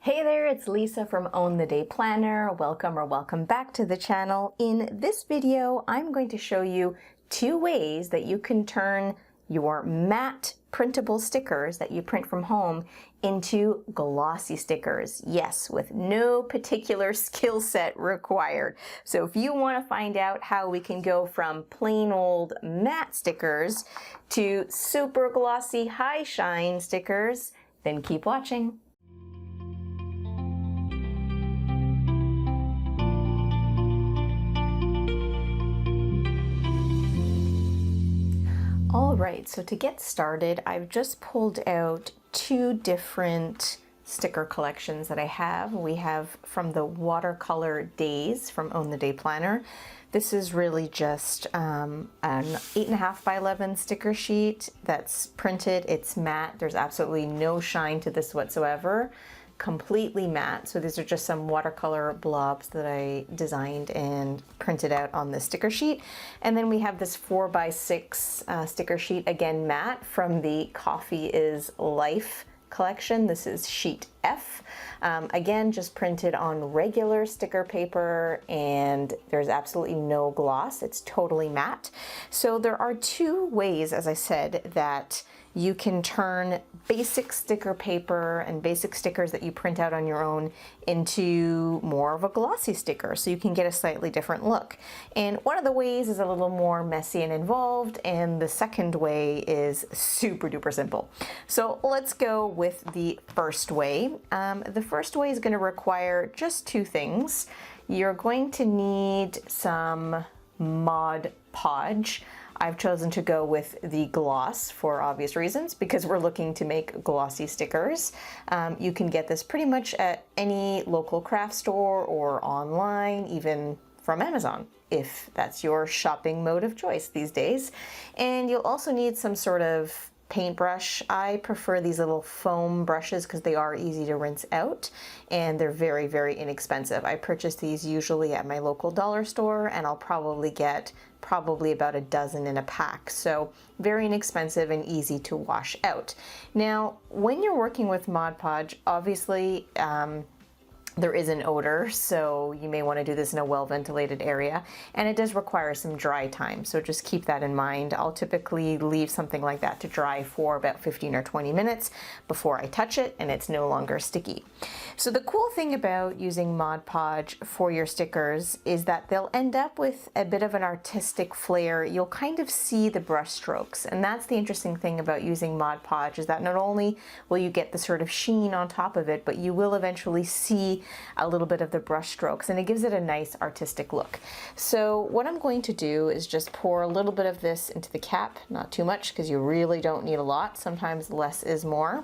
Hey there, it's Lisa from Own the Day Planner. Welcome back to the channel. In this video, I'm going to show you 2 ways that you can turn your matte printable stickers that you print from home into glossy stickers. Yes, with no particular skill set required. So if you want to find out how we can go from plain old matte stickers to super glossy high shine stickers, then keep watching. All right, so to get started, I've just pulled out 2 different sticker collections that I have. We have from the Watercolor Days from Own the Day Planner. This is really just an 8.5 by 11 sticker sheet that's printed. It's matte. There's absolutely no shine to this whatsoever. Completely matte. So these are just some watercolor blobs that I designed and printed out on the sticker sheet. And then we have this 4 by 6 sticker sheet, again matte, from the Coffee is Life collection. This is sheet F. Again, just printed on regular sticker paper, and there's absolutely no gloss. It's totally matte. So there are 2 ways, as I said, that you can turn basic sticker paper and basic stickers that you print out on your own into more of a glossy sticker, so you can get a slightly different look. And one of the ways is a little more messy and involved, and the second way is super duper simple. So let's go with the first way. The first way is going to require just 2 things. You're going to need some Mod Podge. I've chosen to go with the gloss for obvious reasons because we're looking to make glossy stickers. You can get this pretty much at any local craft store or online, even from Amazon, if that's your shopping mode of choice these days. And you'll also need some sort of paintbrush. I prefer these little foam brushes because they are easy to rinse out and they're very, very inexpensive. I purchase these usually at my local dollar store, and I'll probably get about a dozen in a pack. So very inexpensive and easy to wash out. Now, when you're working with Mod Podge, obviously, there is an odor, so you may want to do this in a well-ventilated area, and it does require some dry time, so just keep that in mind. I'll typically leave something like that to dry for about 15 or 20 minutes before I touch it, and it's no longer sticky. So the cool thing about using Mod Podge for your stickers is that they'll end up with a bit of an artistic flair. You'll kind of see the brush strokes, and that's the interesting thing about using Mod Podge, is that not only will you get the sort of sheen on top of it, but you will eventually see a little bit of the brush strokes, and it gives it a nice artistic look. So what I'm going to do is just pour a little bit of this into the cap, not too much because you really don't need a lot. Sometimes less is more.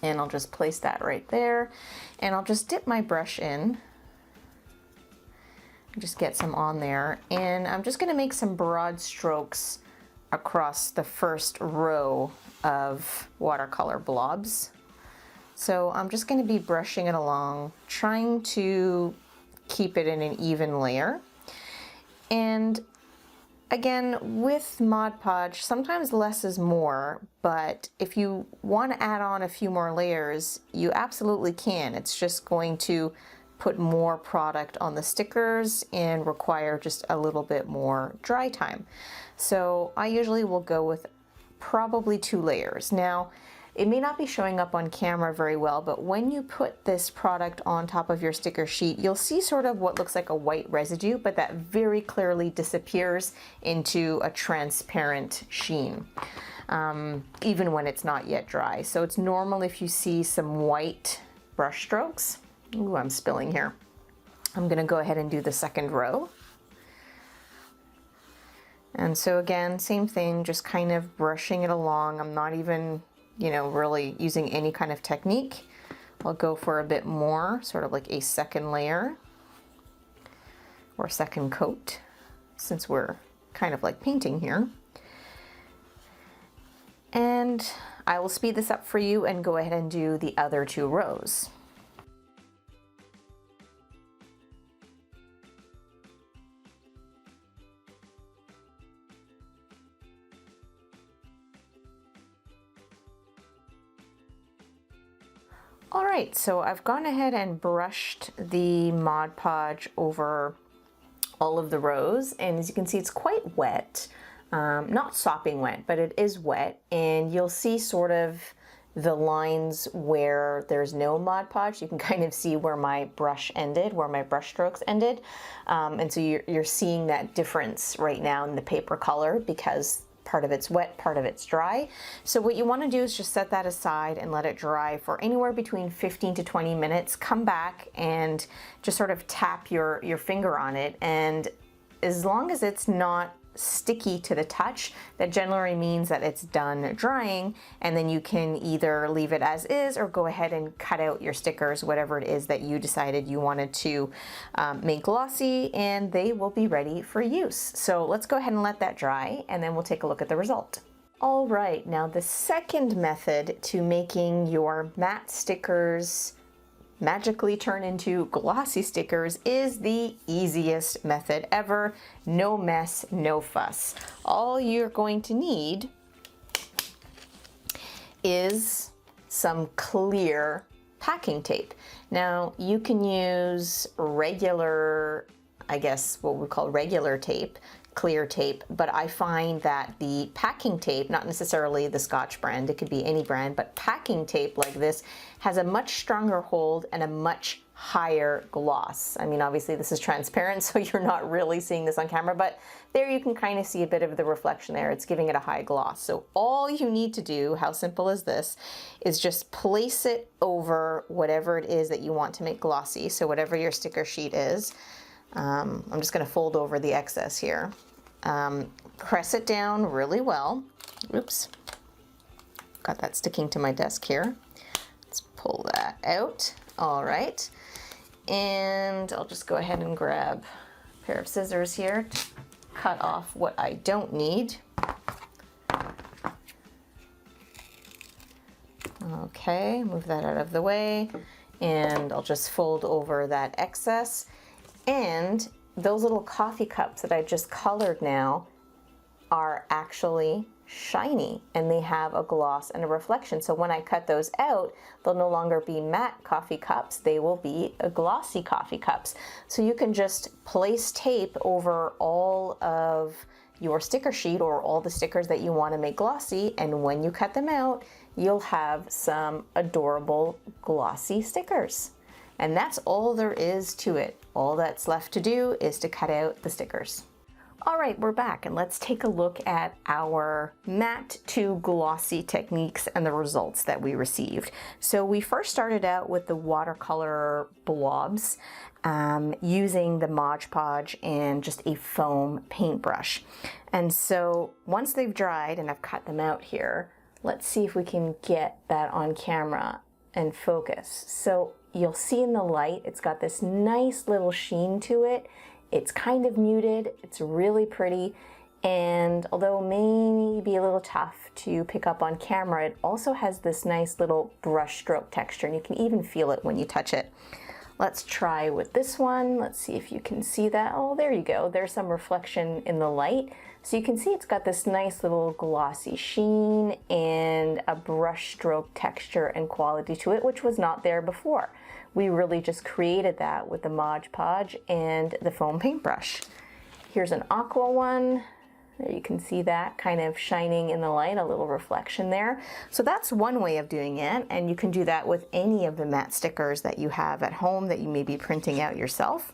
And I'll just place that right there, and I'll just dip my brush in, just get some on there, and I'm just going to make some broad strokes across the first row of watercolor blobs. So I'm just going to be brushing it along, trying to keep it in an even layer. And again, with Mod Podge, sometimes less is more, but if you want to add on a few more layers, you absolutely can. It's just going to put more product on the stickers and require just a little bit more dry time. So I usually will go with probably 2 layers. Now, it may not be showing up on camera very well, but when you put this product on top of your sticker sheet, you'll see sort of what looks like a white residue, but that very clearly disappears into a transparent sheen, even when it's not yet dry. So it's normal if you see some white brush strokes. Ooh, I'm spilling here. I'm gonna go ahead and do the second row. And so again, same thing, just kind of brushing it along. I'm not even, really using any kind of technique. I'll go for a bit more, sort of like a second layer or second coat, since we're kind of like painting here. And I will speed this up for you and go ahead and do the other 2 rows. All right, so I've gone ahead and brushed the Mod Podge over all of the rows, and as you can see, it's quite wet. Not sopping wet, but it is wet, and you'll see sort of the lines where there's no Mod Podge. You can kind of see where my brush ended, where my brush strokes ended. And so you're seeing that difference right now in the paper color because part of it's wet, part of it's dry. So what you want to do is just set that aside and let it dry for anywhere between 15 to 20 minutes. Come back and just sort of tap your finger on it, and as long as it's not sticky to the touch, that generally means that it's done drying, and then you can either leave it as is or go ahead and cut out your stickers, whatever it is that you decided you wanted to make glossy, and they will be ready for use. So let's go ahead and let that dry, and then we'll take a look at the result. All right, now the second method to making your matte stickers magically turn into glossy stickers is the easiest method ever. No mess, no fuss. All you're going to need is some clear packing tape. Now you can use regular, I guess what we call regular tape, clear tape, but I find that the packing tape, not necessarily the Scotch brand, it could be any brand, but packing tape like this has a much stronger hold and a much higher gloss. I mean, obviously this is transparent, so you're not really seeing this on camera, but there you can kind of see a bit of the reflection there. It's giving it a high gloss. So all you need to do, how simple is this, is just place it over whatever it is that you want to make glossy. So whatever your sticker sheet is. I'm just going to fold over the excess here. Press it down really well. Oops. Got that sticking to my desk here. Let's pull that out. All right. And I'll just go ahead and grab a pair of scissors here to cut off what I don't need. Okay, move that out of the way. And I'll just fold over that excess. And those little coffee cups that I just colored now are actually shiny, and they have a gloss and a reflection. So when I cut those out, they'll no longer be matte coffee cups, they will be a glossy coffee cups. So you can just place tape over all of your sticker sheet or all the stickers that you want to make glossy, and when you cut them out, you'll have some adorable glossy stickers. And that's all there is to it. All that's left to do is to cut out the stickers. All right, we're back, and let's take a look at our matte to glossy techniques and the results that we received. So we first started out with the watercolor blobs using the Mod Podge and just a foam paintbrush. And so once they've dried, and I've cut them out here, let's see if we can get that on camera and focus. So you'll see in the light, it's got this nice little sheen to it. It's kind of muted, it's really pretty, and although it may be a little tough to pick up on camera, it also has this nice little brush stroke texture, and you can even feel it when you touch it. Let's try with this one. Let's see if you can see that. Oh, there you go. There's some reflection in the light. So you can see it's got this nice little glossy sheen and a brush stroke texture and quality to it, which was not there before. We really just created that with the Mod Podge and the foam paintbrush. Here's an aqua one. There you can see that kind of shining in the light, a little reflection there. So that's one way of doing it, and you can do that with any of the matte stickers that you have at home that you may be printing out yourself.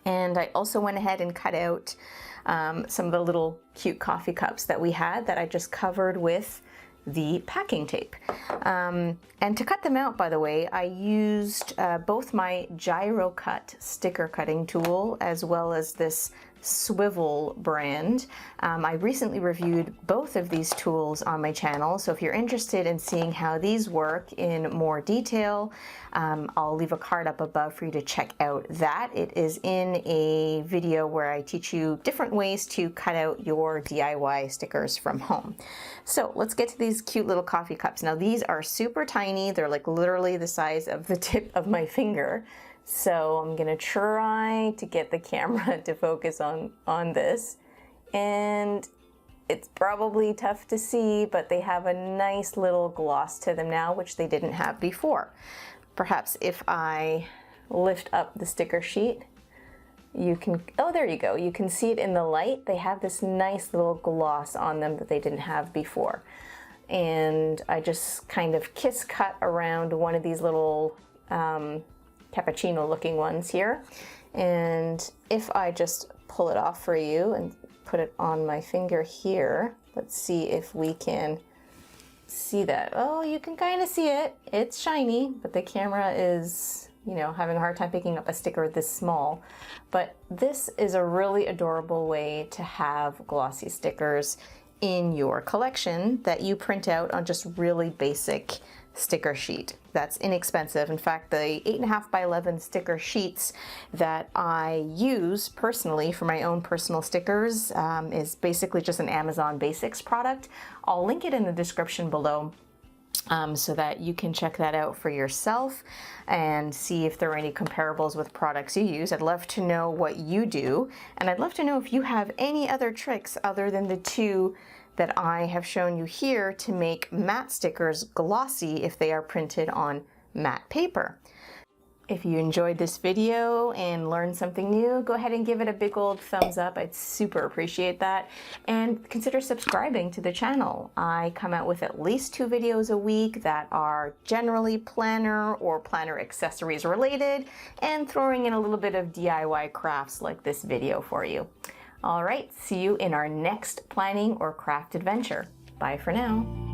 And I also went ahead and cut out some of the little cute coffee cups that we had that I just covered with the packing tape. And to cut them out, by the way, I used both my gyro cut sticker cutting tool as well as this swivel brand. I recently reviewed both of these tools on my channel, so if you're interested in seeing how these work in more detail, I'll leave a card up above for you to check out that. It is in a video where I teach you different ways to cut out your DIY stickers from home. So let's get to these cute little coffee cups. Now these are super tiny, they're like literally the size of the tip of my finger. So I'm gonna try to get the camera to focus on this. And It's probably tough to see, but they have a nice little gloss to them now, which they didn't have before. Perhaps if I lift up the sticker sheet, you can, oh, there you go. You can see it in the light. They have this nice little gloss on them that they didn't have before. And I just kind of kiss cut around one of these little cappuccino looking ones here. And if I just pull it off for you and put it on my finger here, let's see if we can see that. Oh, you can kind of see it. It's shiny, but the camera is, you know, having a hard time picking up a sticker this small. But this is a really adorable way to have glossy stickers in your collection that you print out on just really basic sticker sheet. That's inexpensive. In fact, the 8.5 by 11 sticker sheets that I use personally for my own personal stickers is basically just an Amazon Basics product. I'll link it in the description below so that you can check that out for yourself and see if there are any comparables with products you use. I'd love to know what you do, and I'd love to know if you have any other tricks other than the two that I have shown you here to make matte stickers glossy if they are printed on matte paper. If you enjoyed this video and learned something new, go ahead and give it a big old thumbs up. I'd super appreciate that. And consider subscribing to the channel. I come out with at least 2 videos a week that are generally planner or planner accessories related, and throwing in a little bit of DIY crafts like this video for you. All right, see you in our next planning or craft adventure. Bye for now.